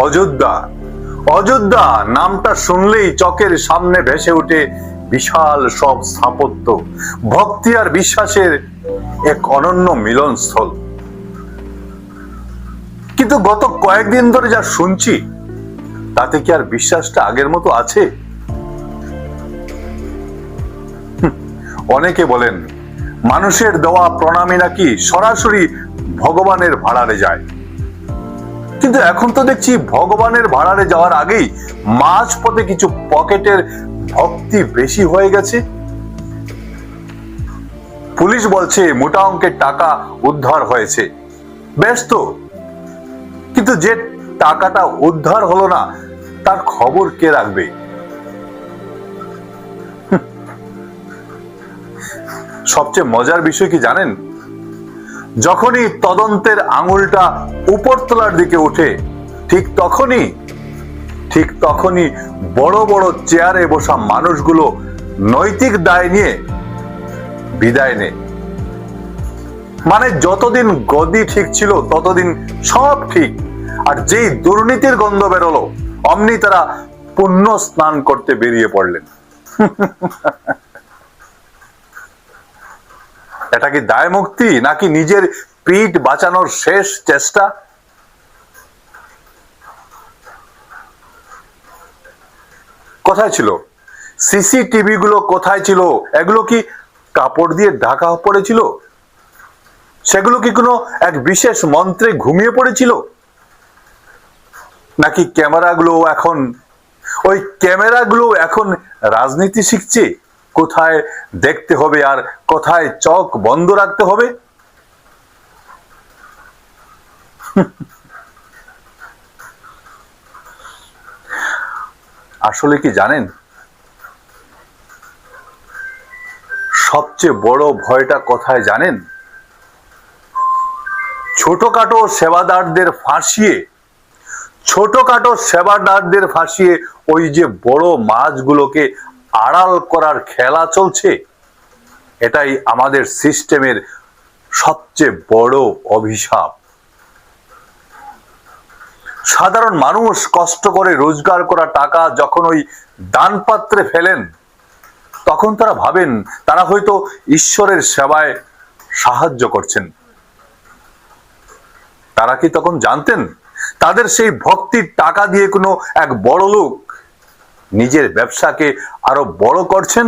অযোধ্যা। অযোধ্যা নামটা শুনলেই চোখের সামনে ভেসে ওঠে বিশাল সব স্থাপত্য, ভক্তি আর বিশ্বাসের এক অনন্য মিলনস্থল। কিন্তু গত কয়েকদিন ধরে যা শুনছি তাতে কি আর বিশ্বাসটা আগের মতো আছে? অনেকে বলেন মানুষের দেওয়া প্রণামী নাকি সরাসরি ভগবানের ভাড়ারে যায়, কিন্তু এখন তো দেখছি ভগবানের ভাড়ারে যাওয়ার আগেই মাঝপথে কিছু পকেটের ভক্তি বেশি হয়ে গেছে। পুলিশ বলছে মোটা অঙ্কের টাকা উদ্ধার হয়েছে, বেশ তো, কিন্তু যে টাকাটা উদ্ধার হলো না তার খবর কে রাখবে? সবচেয়ে মজার বিষয় কি জানেন? যখনই তদন্তের আঙুলটা উপরতলার দিকে ওঠে ঠিক তখনই বড় বড় চেয়ারে বসা মানুষগুলো নৈতিক দায় নিয়ে বিদায় নেয়। মানে যতদিন গদি ঠিক ছিল ততদিন সব ঠিক, আর যেই দুর্নীতির গন্ধ বেরোলো অমনি তারা পুণ্য স্নান করতে বেরিয়ে পড়লেন। এটা কি দায় মুক্তি নাকি নিজের পিঠ বাঁচানোর শেষ চেষ্টা? কোথায় ছিল সিসিটিভি গুলো? কোথায় ছিল এগুলো? কি কাপড় দিয়ে ঢাকা পড়েছিল? সেগুলো কি কোনো এক বিশেষ মন্ত্রে ঘুমিয়ে পড়েছিল? নাকি ক্যামেরাগুলো এখন রাজনীতি শিখছে, কোথায় দেখতে হবে আর কোথায় চোখ বন্ধ রাখতে হবে? আসলে কি জানেন, সবচেয়ে বড় ভয়টা কোথায় জানেন? ছোটখাটো সেবাদারদের ফাঁসিয়ে ওই যে বড় মাছগুলোকে আড়াল করার খেলা চলছে, এটাই আমাদের সিস্টেমের সবচেয়ে বড় অভিশাপ। সাধারণ মানুষ কষ্ট করে রোজগার করা টাকা যখন ওই দানপাত্রে ফেলেন তখন তারা ভাবেন তারা হয়তো ঈশ্বরের সেবায় সাহায্য করছেন। তারা কি তখন জানতেন তাদের সেই ভক্তির টাকা দিয়ে কোনো এক বড় লোক নিজের ব্যবসাকে আরো বড় করছেন?